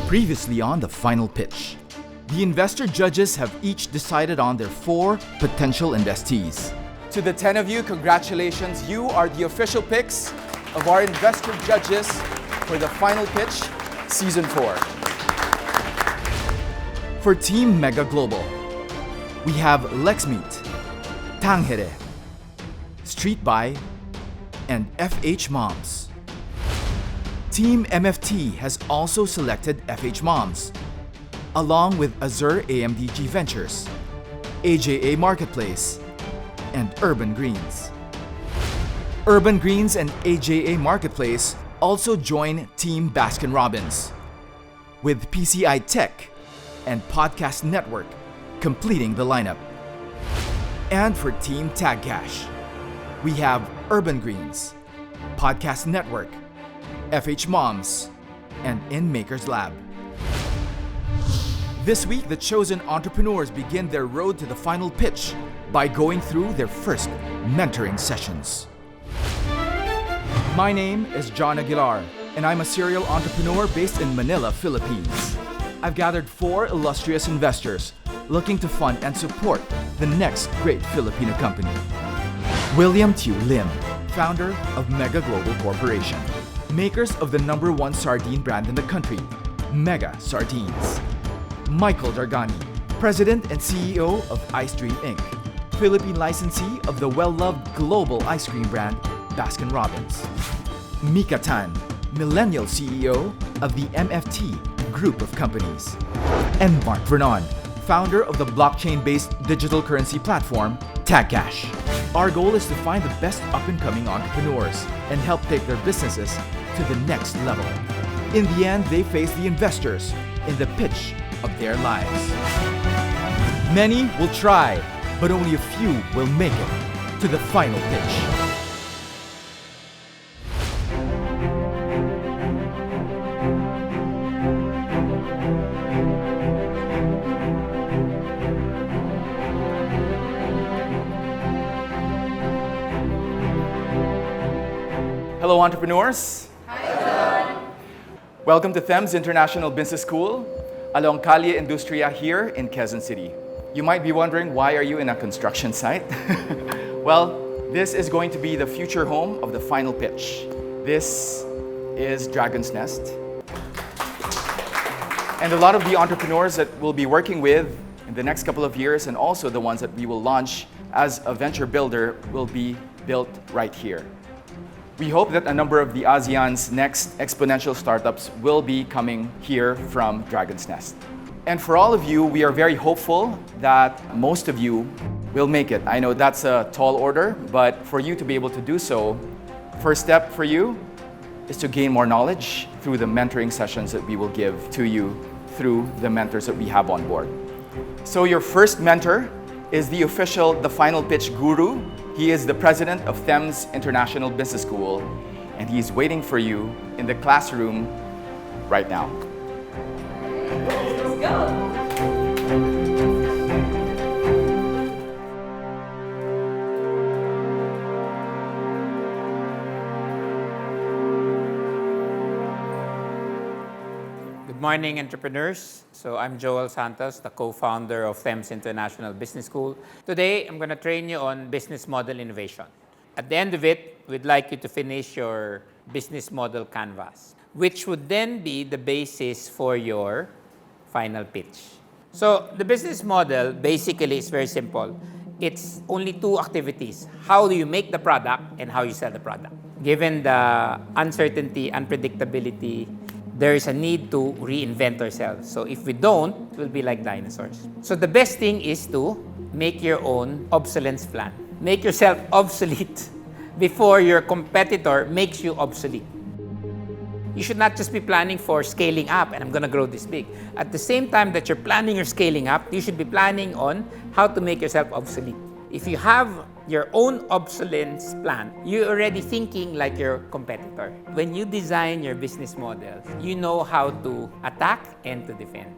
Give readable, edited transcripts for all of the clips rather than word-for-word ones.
Previously on the final pitch, the investor judges have each decided on their 4 potential investees. To the 10 of you, congratulations. You are the official picks of our investor judges for the final pitch, Season 4. For Team Mega Global, we have Lexmeet, Tanghere, Street Buy, and FH Moms. Team MFT has also selected FH Moms, along with Azure AMDG Ventures, AJA Marketplace, and Urban Greens. Urban Greens and AJA Marketplace also join Team Baskin-Robbins, with PCI Tech and Podcast Network completing the lineup. And for Team Tag Cash, we have Urban Greens, Podcast Network, FH Moms, and InMakers Lab. This week, the chosen entrepreneurs begin their road to the final pitch by going through their first mentoring sessions. My name is John Aguilar, and I'm a serial entrepreneur based in Manila, Philippines. I've gathered 4 illustrious investors looking to fund and support the next great Filipino company. William Tiu Lim, founder of Mega Global Corporation, makers of the #1 sardine brand in the country, Mega Sardines. Michael Dargani, President and CEO of Ice Dream Inc., Philippine licensee of the well-loved global ice cream brand Baskin-Robbins. Mika Tan, Millennial CEO of the MFT Group of Companies. And Mark Vernon, founder of the blockchain-based digital currency platform TagCash. Our goal is to find the best up-and-coming entrepreneurs and help take their businesses to the next level. In the end, they face the investors in the pitch of their lives. Many will try, but only a few will make it to the final pitch. Hello, entrepreneurs. Hi, John. Welcome to Thames International Business School along Calle Industria here in Quezon City. You might be wondering, why are you in a construction site? Well, this is going to be the future home of the final pitch. This is Dragon's Nest. And a lot of the entrepreneurs that we'll be working with in the next couple of years, and also the ones that we will launch as a venture builder, will be built right here. We hope that a number of the ASEAN's next exponential startups will be coming here from Dragon's Nest. And for all of you, we are very hopeful that most of you will make it. I know that's a tall order, but for you to be able to do so, first step for you is to gain more knowledge through the mentoring sessions that we will give to you through the mentors that we have on board. So your first mentor is the final pitch guru. He is the president of Thames International Business School, and he's waiting for you in the classroom right now. Let's go. Good morning, entrepreneurs. So I'm Joel Santos, the co-founder of Thames International Business School. Today, I'm going to train you on business model innovation. At the end of it, we'd like you to finish your business model canvas, which would then be the basis for your final pitch. So the business model basically is very simple. It's only 2 activities. How do you make the product and how you sell the product? Given the uncertainty, unpredictability, there is a need to reinvent ourselves. So if we don't, we'll be like dinosaurs. So the best thing is to make your own obsolescence plan. Make yourself obsolete before your competitor makes you obsolete. You should not just be planning for scaling up, and I'm going to grow this big. At the same time that you're planning or scaling up, you should be planning on how to make yourself obsolete. If you have your own obsolescence plan, you're already thinking like your competitor. When you design your business model, you know how to attack and to defend.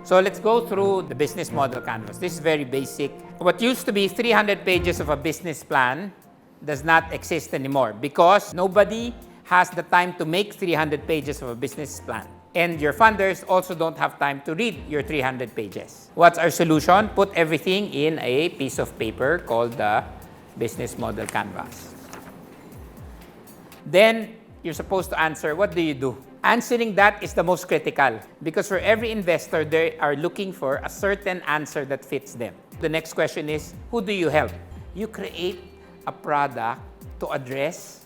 So let's go through the business model canvas. This is very basic. What used to be 300 pages of a business plan does not exist anymore because nobody has the time to make 300 pages of a business plan. And your funders also don't have time to read your 300 pages. What's our solution? Put everything in a piece of paper called the business model canvas. Then you're supposed to answer, what do you do? Answering that is the most critical because for every investor, they are looking for a certain answer that fits them. The next question is, who do you help? You create a product to address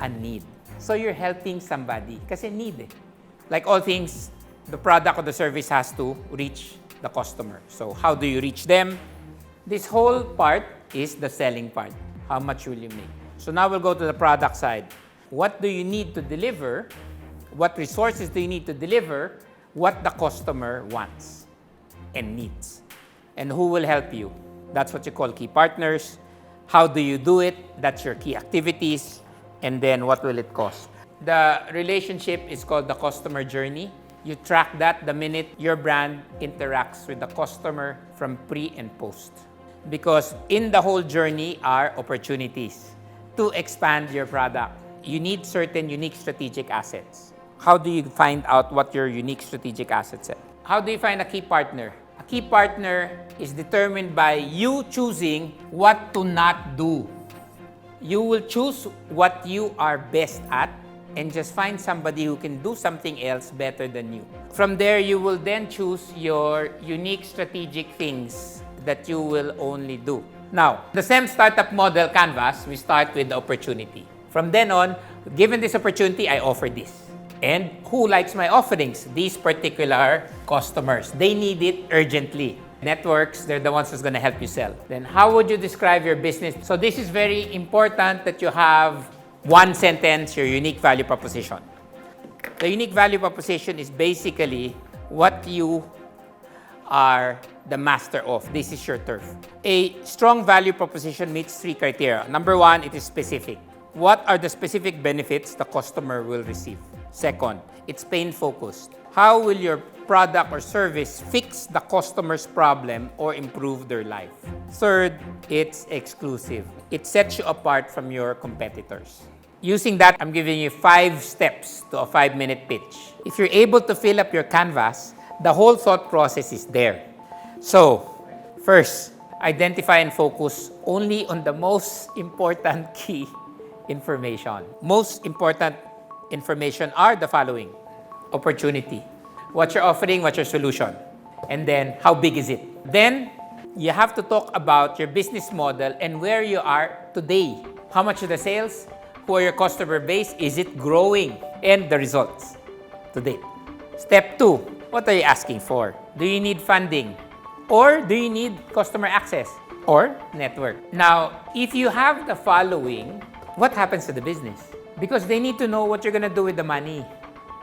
a need. So you're helping somebody kasi need eh. Like all things, the product or the service has to reach the customer. So how do you reach them? This whole part is the selling part. How much will you make? So now we'll go to the product side. What do you need to deliver? What resources do you need to deliver? What the customer wants and needs. And who will help you? That's what you call key partners. How do you do it? That's your key activities. And then what will it cost? The relationship is called the customer journey. You track that the minute your brand interacts with the customer from pre and post. Because in the whole journey are opportunities to expand your product. You need certain unique strategic assets. How do you find out what your unique strategic assets are? How do you find a key partner? A key partner is determined by you choosing what to not do. You will choose what you are best at and just find somebody who can do something else better than you. From there, you will then choose your unique strategic things that you will only do. Now, the SEM Startup Model Canvas, we start with the opportunity. From then on, given this opportunity, I offer this. And who likes my offerings? These particular customers. They need it urgently. Networks, they're the ones who's going to help you sell. Then how would you describe your business? So this is very important that you have one sentence, your unique value proposition. The unique value proposition is basically what you are the master of. This is your turf. A strong value proposition meets 3 criteria. Number 1, it is specific. What are the specific benefits the customer will receive? Second, it's pain-focused. How will your product or service fix the customer's problem or improve their life? Third, it's exclusive. It sets you apart from your competitors. Using that, I'm giving you 5 steps to a 5-minute pitch. If you're able to fill up your canvas, the whole thought process is there. So, first, identify and focus only on the most important key information. Most important information are the following. Opportunity. What you're offering, what's your solution? And then, how big is it? Then, you have to talk about your business model and where you are today. How much are the sales? Who are your customer base? Is it growing? And the results to date. Step 2, what are you asking for? Do you need funding? Or do you need customer access? Or network? Now, if you have the following, what happens to the business? Because they need to know what you're going to do with the money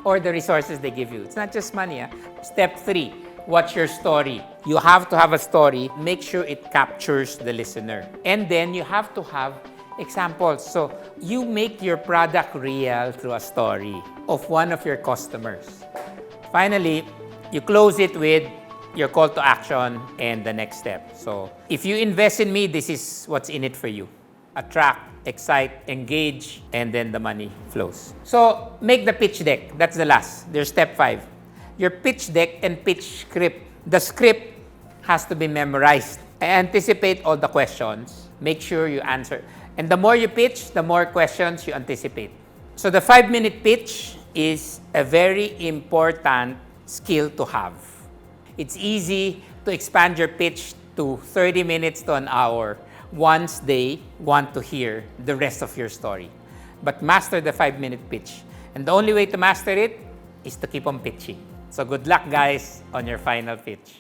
or the resources they give you. It's not just money. Step 3, what's your story? You have to have a story. Make sure it captures the listener. And then you have to have examples. So you make your product real through a story of one of your customers. Finally, you close it with your call to action and the next step. So if you invest in me, this is what's in it for you. Attract, excite, engage, and then the money flows. So make the pitch deck. That's the last. There's step 5. Your pitch deck and pitch script. The script has to be memorized. Anticipate all the questions. Make sure you answer. And the more you pitch, the more questions you anticipate. So the 5-minute pitch is a very important skill to have. It's easy to expand your pitch to 30 minutes to an hour once they want to hear the rest of your story. But master the 5-minute pitch. And the only way to master it is to keep on pitching. So good luck, guys, on your final pitch.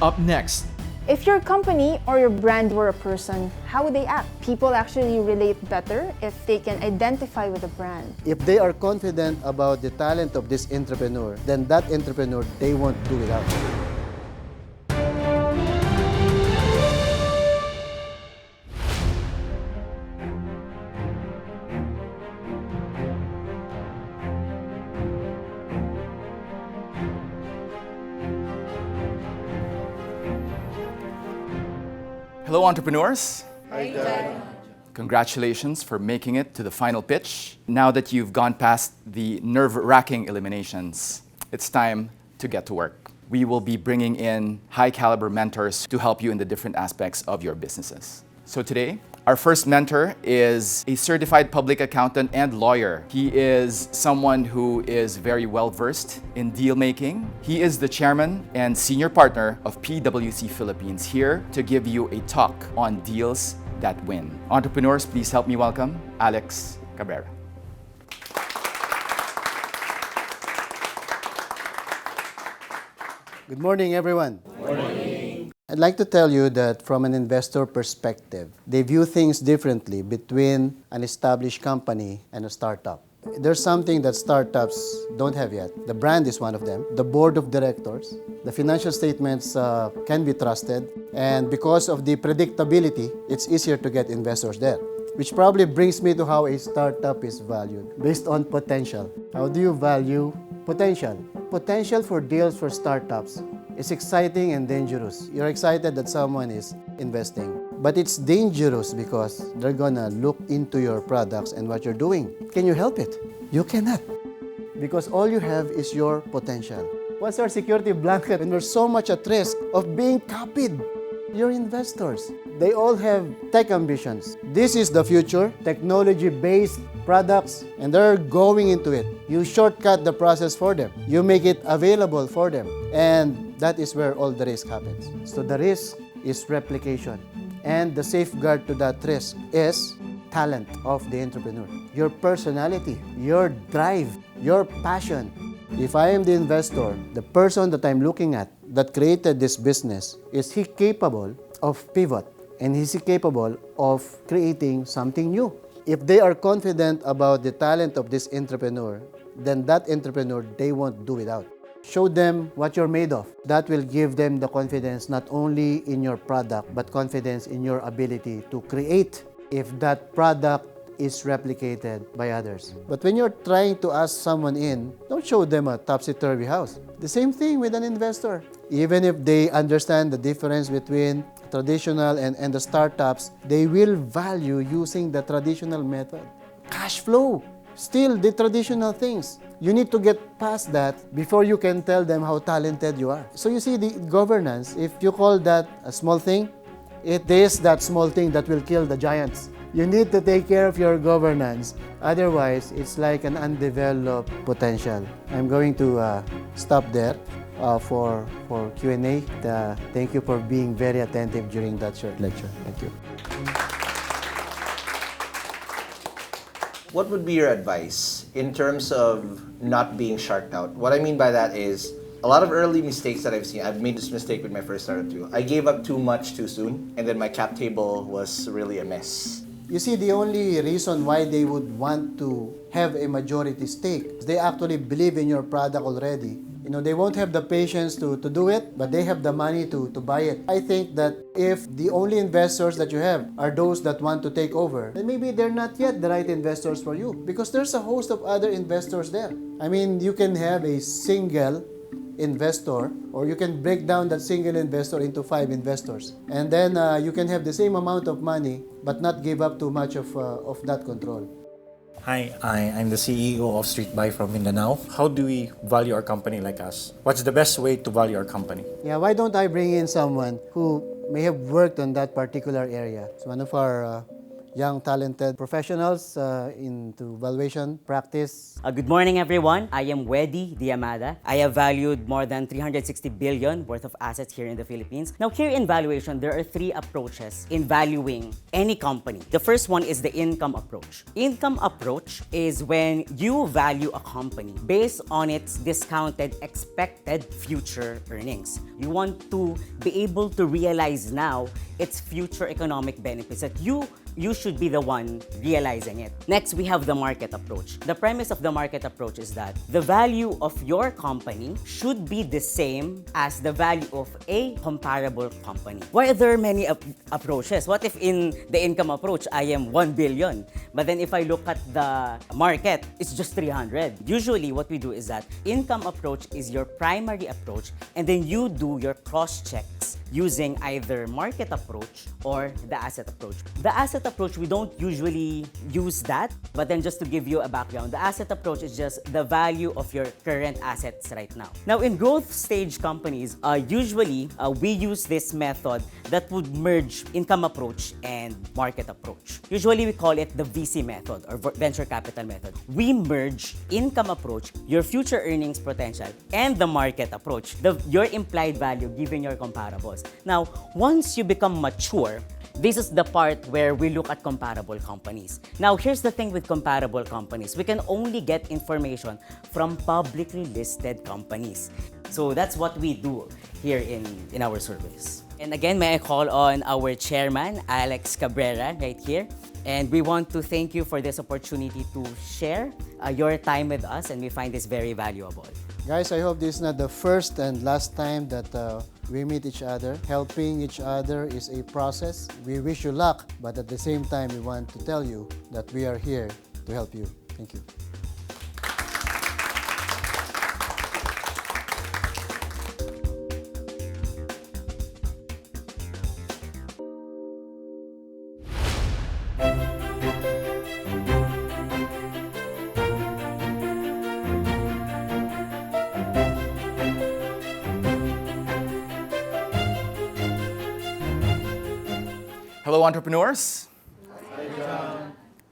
Up next, If your company or your brand were a person, how would they act? People actually relate better if they can identify with the brand. If they are confident about the talent of this entrepreneur, then that entrepreneur, they won't do without. Hello, entrepreneurs. Hi, John. Congratulations for making it to the final pitch. Now that you've gone past the nerve-wracking eliminations, it's time to get to work. We will be bringing in high-caliber mentors to help you in the different aspects of your businesses. So today, our first mentor is a certified public accountant and lawyer. He is someone who is very well-versed in deal making. He is the chairman and senior partner of PwC Philippines, here to give you a talk on deals that win. Entrepreneurs, please help me welcome Alex Cabrera. Good morning, everyone. Good morning. I'd like to tell you that from an investor perspective, they view things differently between an established company and a startup. There's something that startups don't have yet. The brand is one of them. The board of directors. The financial statements can be trusted. And because of the predictability, it's easier to get investors there. Which probably brings me to how a startup is valued based on potential. How do you value potential? Potential for deals for startups is exciting and dangerous. You're excited that someone is investing. But it's dangerous because they're gonna look into your products and what you're doing. Can you help it? You cannot. Because all you have is your potential. What's our security blanket when we're so much at risk of being copied? Your investors, they all have tech ambitions. This is the future, technology-based products, and they're going into it. You shortcut the process for them. You make it available for them. And that is where all the risk happens. So the risk is replication. And the safeguard to that risk is talent of the entrepreneur. Your personality, your drive, your passion. If I am the investor, the person that I'm looking at that created this business, is he capable of pivot? And is he capable of creating something new? If they are confident about the talent of this entrepreneur, then that entrepreneur, they won't do without. Show them what you're made of. That will give them the confidence not only in your product, but confidence in your ability to create if that product is replicated by others. But when you're trying to ask someone in, don't show them a topsy-turvy house. The same thing with an investor. Even if they understand the difference between traditional and the startups, they will value using the traditional method. Cash flow, still the traditional things. You need to get past that before you can tell them how talented you are. So you see, the governance, if you call that a small thing, it is that small thing that will kill the giants. You need to take care of your governance. Otherwise, it's like an undeveloped potential. I'm going to stop there for Q&A. Thank you for being very attentive during that short lecture. Thank you. What would be your advice in terms of not being sharked out? What I mean by that is, a lot of early mistakes that I've seen, I've made this mistake with my first startup too. I gave up too much too soon, and then my cap table was really a mess. You see, the only reason why they would want to have a majority stake is they actually believe in your product already. You know, they won't have the patience to do it, but they have the money to buy it. I think that if the only investors that you have are those that want to take over, then maybe they're not yet the right investors for you, because there's a host of other investors there. I mean, you can have a single investor, or you can break down that single investor into 5 investors. And then you can have the same amount of money, but not give up too much of that control. Hi, I'm the CEO of Street Buy from Mindanao. How do we value our company like us? What's the best way to value our company? Yeah, why don't I bring in someone who may have worked on that particular area? It's one of our young, talented professionals into valuation practice. Good morning, everyone. I am Wedi Diamada. I have valued more than 360 billion worth of assets here in the Philippines. Now, here in valuation, there are 3 approaches in valuing any company. The first one is the income approach. Income approach is when you value a company based on its discounted expected future earnings. You want to be able to realize now its future economic benefits that you should be the one realizing it. Next, we have the market approach. The premise of the market approach is that the value of your company should be the same as the value of a comparable company. Why are there many approaches? What if in the income approach, I am 1 billion, but then if I look at the market, it's just 300? Usually, what we do is that income approach is your primary approach, and then you do your cross-checks using either market approach or the asset approach. The asset approach approach, we don't usually use that. But then just to give you a background, the asset approach is just the value of your current assets right now. Now, in growth stage companies, usually we use this method that would merge income approach and market approach. Usually we call it the VC method or venture capital method. We merge income approach, your future earnings potential, and the market approach, your implied value given your comparables. Now, once you become mature, this is the part where we look at comparable companies. Now, here's the thing with comparable companies. We can only get information from publicly listed companies. So that's what we do here in our surveys. And again, may I call on our chairman, Alex Cabrera, right here. And we want to thank you for this opportunity to share your time with us, and we find this very valuable. Guys, I hope this is not the first and last time that we meet each other. Helping each other is a process. We wish you luck, but at the same time, we want to tell you that we are here to help you. Thank you. Hello, entrepreneurs.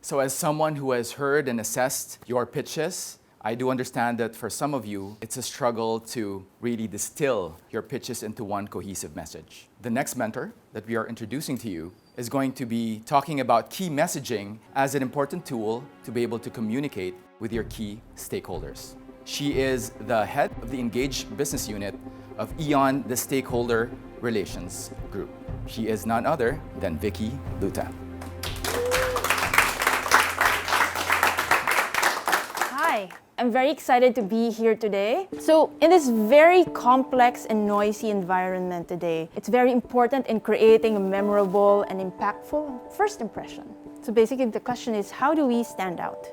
So as someone who has heard and assessed your pitches, I do understand that for some of you, it's a struggle to really distill your pitches into one cohesive message. The next mentor that we are introducing to you is going to be talking about key messaging as an important tool to be able to communicate with your key stakeholders. She is the head of the Engaged Business Unit of Eon, the Stakeholder Relations Group. She is none other than Vicky Luta. Hi, I'm very excited to be here today. So in this very complex and noisy environment today, it's very important in creating a memorable and impactful first impression. So basically the question is, how do we stand out?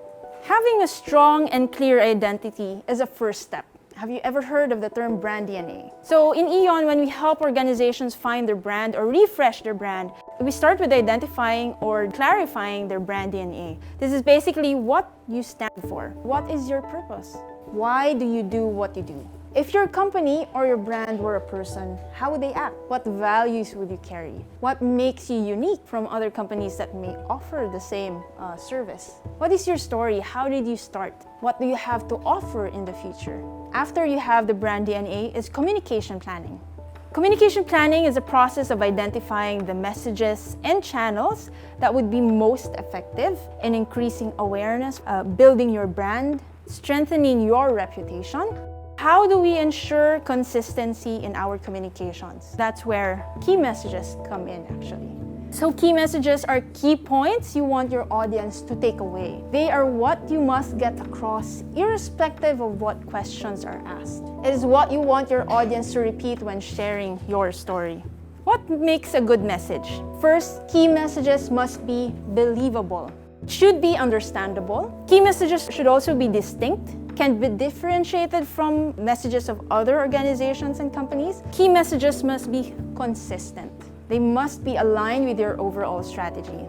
Having a strong and clear identity is a first step. Have you ever heard of the term brand DNA? So in Eon, when we help organizations find their brand or refresh their brand, we start with identifying or clarifying their brand DNA. This is basically what you stand for. What is your purpose? Why do you do what you do? If your company or your brand were a person, how would they act? What values would you carry? What makes you unique from other companies that may offer the same service? What is your story? How did you start? What do you have to offer in the future? After you have the brand DNA is communication planning. Communication planning is a process of identifying the messages and channels that would be most effective in increasing awareness, building your brand, strengthening your reputation. How do we ensure consistency in our communications? That's where key messages come in, actually. So key messages are key points you want your audience to take away. They are what you must get across irrespective of what questions are asked. It is what you want your audience to repeat when sharing your story. What makes a good message? First, key messages must be believable. It should be understandable. Key messages should also be distinct, can be differentiated from messages of other organizations and companies. Key messages must be consistent. They must be aligned with your overall strategy.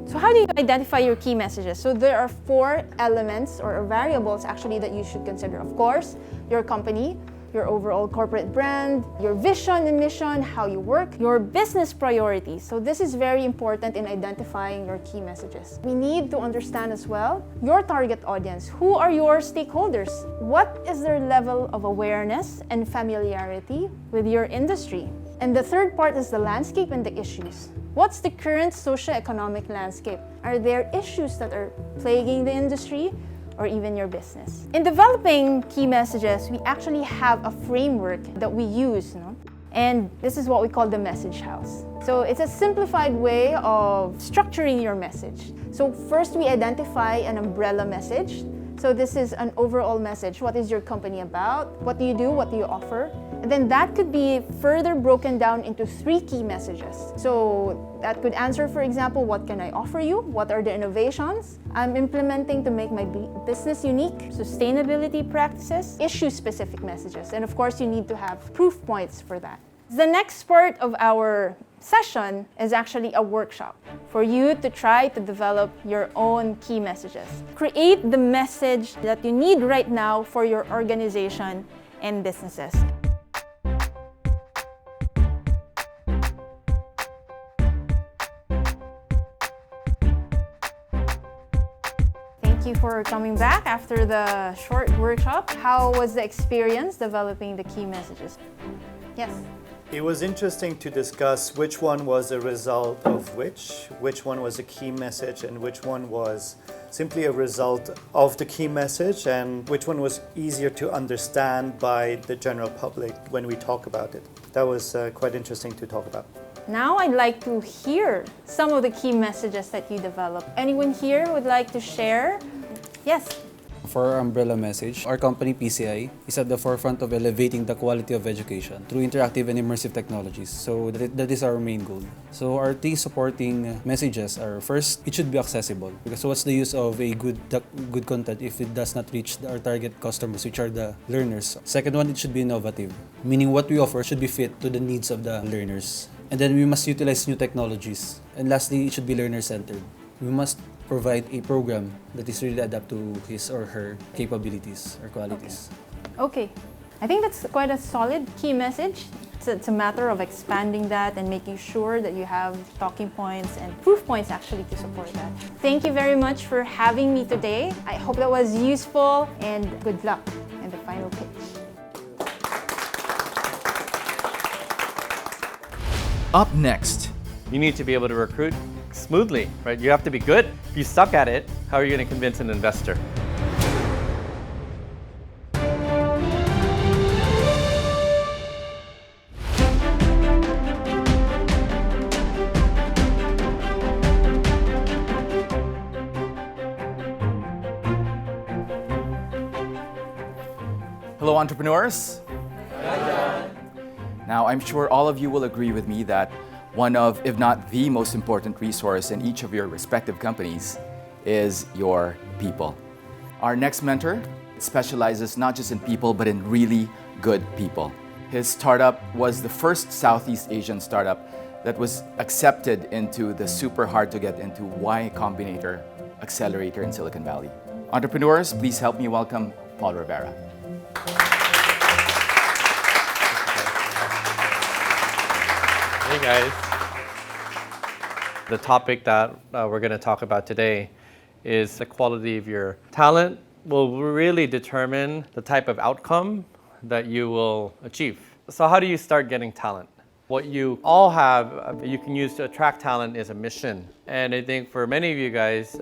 So how do you identify your key messages? So there are 4 elements or variables actually that you should consider. Of course, your company, your overall corporate brand, your vision and mission, how you work, your business priorities. So this is very important in identifying your key messages. We need to understand as well your target audience. Who are your stakeholders? What is their level of awareness and familiarity with your industry? And the third part is the landscape and the issues. What's the current socio-economic landscape? Are there issues that are plaguing the industry or even your business? In developing key messages, we actually have a framework that we use, and this is what we call the message house. So it's a simplified way of structuring your message. So first we identify an umbrella message. So this is an overall message. What is your company about? What do you do? What do you offer? And then that could be further broken down into 3 key messages. So that could answer, for example, what can I offer you? What are the innovations I'm implementing to make my business unique? Sustainability practices, issue-specific messages. And of course, you need to have proof points for that. The next part of our session is actually a workshop for you to try to develop your own key messages. Create the message that you need right now for your organization and businesses. Thank you for coming back after the short workshop. How was the experience developing the key messages? Yes. It was interesting to discuss which one was a result of which one was a key message, and which one was simply a result of the key message, and which one was easier to understand by the general public when we talk about it. That was quite interesting to talk about. Now I'd like to hear some of the key messages that you developed. Anyone here would like to share? Yes. For our umbrella message, our company PCI is at the forefront of elevating the quality of education through interactive and immersive technologies. So that is our main goal. So our key supporting messages are, first, it should be accessible. Because what's the use of a good content if it does not reach our target customers, which are the learners? Second one, it should be innovative, meaning what we offer should be fit to the needs of the learners. And then we must utilize new technologies. And lastly, it should be learner-centered. We must provide a program that is really adapt to his or her capabilities or qualities. Okay. I think that's quite a solid key message. It's a matter of expanding that and making sure that you have talking points and proof points actually to support that. Thank you very much for having me today. I hope that was useful, and good luck in the final pitch. Up next, You need to be able to recruit smoothly, right? You have to be good. If you suck at it, how are you going to convince an investor? Hello, entrepreneurs. Now, I'm sure all of you will agree with me that one of, if not the most important resource in each of your respective companies is your people. Our next mentor specializes not just in people, but in really good people. His startup was the first Southeast Asian startup that was accepted into the super hard to get into Y Combinator accelerator in Silicon Valley. Entrepreneurs, please help me welcome Paul Rivera. Hey guys. The topic that we're going to talk about today is the quality of your talent will really determine the type of outcome that you will achieve. So how do you start getting talent? What you all have, you can use to attract talent is a mission. And I think for many of you guys,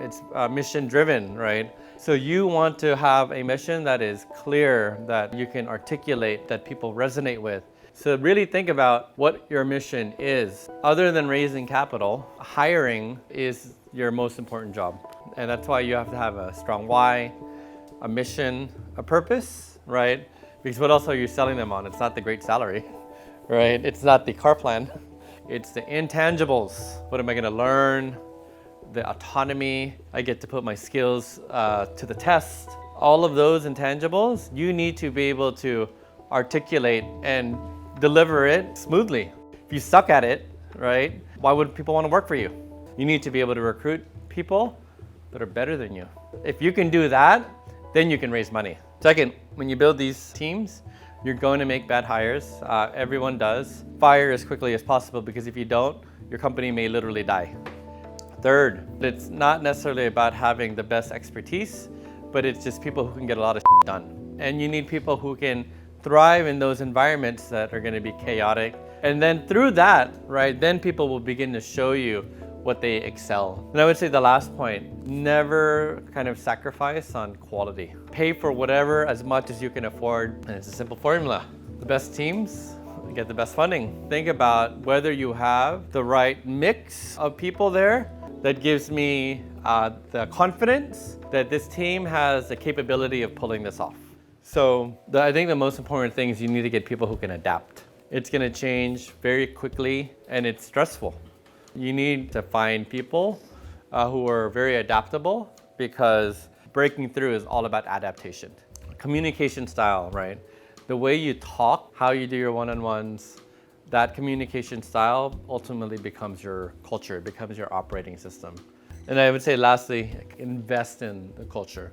it's mission driven, right? So you want to have a mission that is clear, that you can articulate, that people resonate with. So really think about what your mission is. Other than raising capital, hiring is your most important job. And that's why you have to have a strong why, a mission, a purpose, right? Because what else are you selling them on? It's not the great salary, right? It's not the car plan. It's the intangibles. What am I gonna learn? The autonomy. I get to put my skills to the test. All of those intangibles, you need to be able to articulate and deliver it smoothly. If you suck at it, right, why would people want to work for you? You need to be able to recruit people that are better than you. If you can do that, then you can raise money. Second, when you build these teams, you're going to make bad hires. Everyone does. Fire as quickly as possible, because if you don't, your company may literally die. Third, it's not necessarily about having the best expertise, but it's just people who can get a lot of done. And you need people who can thrive in those environments that are going to be chaotic. And then through that, right, then people will begin to show you what they excel. And I would say the last point, never kind of sacrifice on quality. Pay for whatever as much as you can afford. And it's a simple formula. The best teams get the best funding. Think about whether you have the right mix of people there that gives me the confidence that this team has the capability of pulling this off. So I think the most important thing is you need to get people who can adapt. It's going to change very quickly, and it's stressful. You need to find people who are very adaptable, because breaking through is all about adaptation. Communication style, right? The way you talk, how you do your one-on-ones, That communication style ultimately becomes your culture, it becomes your operating system. And I would say lastly, invest in the culture.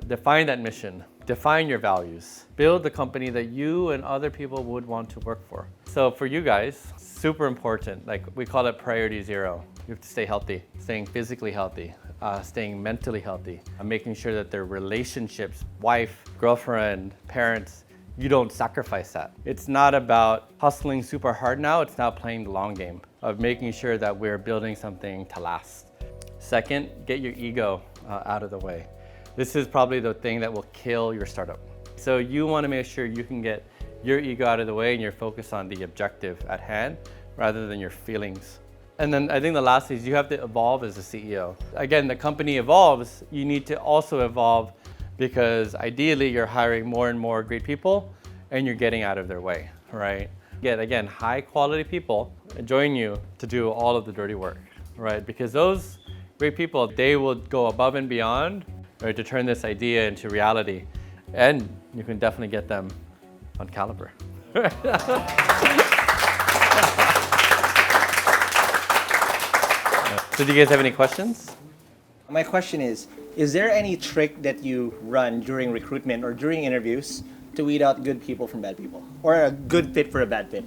Define that mission, define your values, build the company that you and other people would want to work for. So for you guys, super important, like we call it priority zero. You have to stay healthy, staying physically healthy, staying mentally healthy, making sure that their relationships, wife, girlfriend, parents, you don't sacrifice that. It's not about hustling super hard now, it's now playing the long game of making sure that we're building something to last. Second, get your ego out of the way. This is probably the thing that will kill your startup. So you want to make sure you can get your ego out of the way and you're focused on the objective at hand rather than your feelings. And then I think the last is you have to evolve as a CEO. Again, the company evolves, you need to also evolve because ideally you're hiring more and more great people and you're getting out of their way, right? Get, again, high quality people join you to do all of the dirty work, right? Because those great people, they will go above and beyond, right, to turn this idea into reality. And you can definitely get them on Caliber. So do you guys have any questions? My question is there any trick that you run during recruitment or during interviews to weed out good people from bad people? Or a good fit for a bad fit?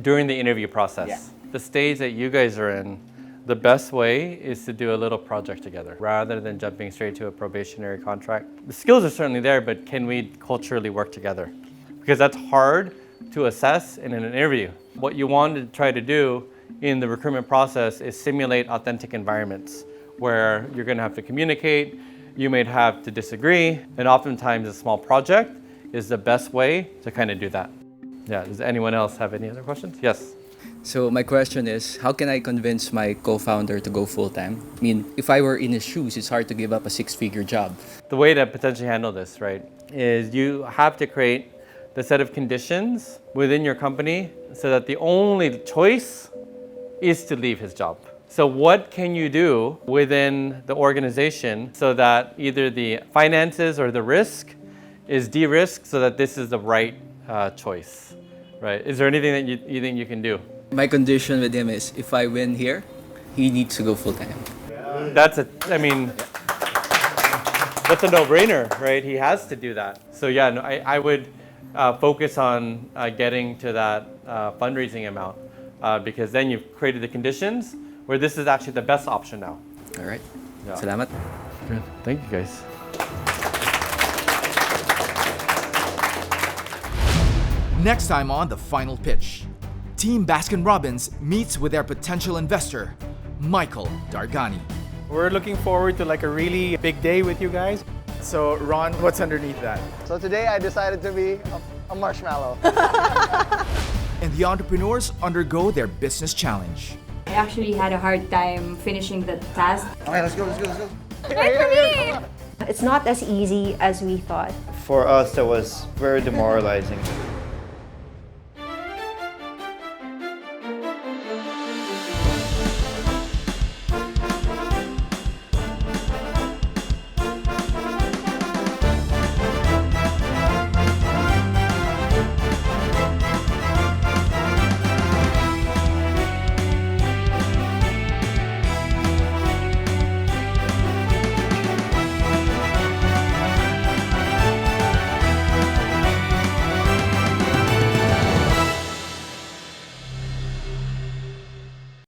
During the interview process, Yeah. the stage that you guys are in, the best way is to do a little project together rather than jumping straight to a probationary contract. The skills are certainly there, but can we culturally work together? Because that's hard to assess in an interview. What you want to try to do in the recruitment process is simulate authentic environments where you're going to have to communicate, you may have to disagree, and oftentimes a small project is the best way to kind of do that. Yeah, does anyone else have any other questions? Yes. So my question is, how can I convince my co-founder to go full-time? I mean, if I were in his shoes, it's hard to give up a six-figure job. The way to potentially handle this, right, is you have to create the set of conditions within your company so that the only choice is to leave his job. So what can you do within the organization so that either the finances or the risk is de-risked so that this is the right choice, right? Is there anything that you think you can do? My condition with him is, if I win here, he needs to go full-time. That's a no-brainer, right? He has to do that. So yeah, no, I would focus on getting to that fundraising amount because then you've created the conditions where this is actually the best option now. All right. Yeah. Salamat. Good. Thank you, guys. Next time on The Final Pitch, Team Baskin-Robbins meets with their potential investor, Michael Dargani. We're looking forward to like a really big day with you guys. So Ron, what's underneath that? So today I decided to be a marshmallow. And the entrepreneurs undergo their business challenge. I actually had a hard time finishing the task. Okay, let's go. Wait for me! It's not as easy as we thought. For us, that was very demoralizing.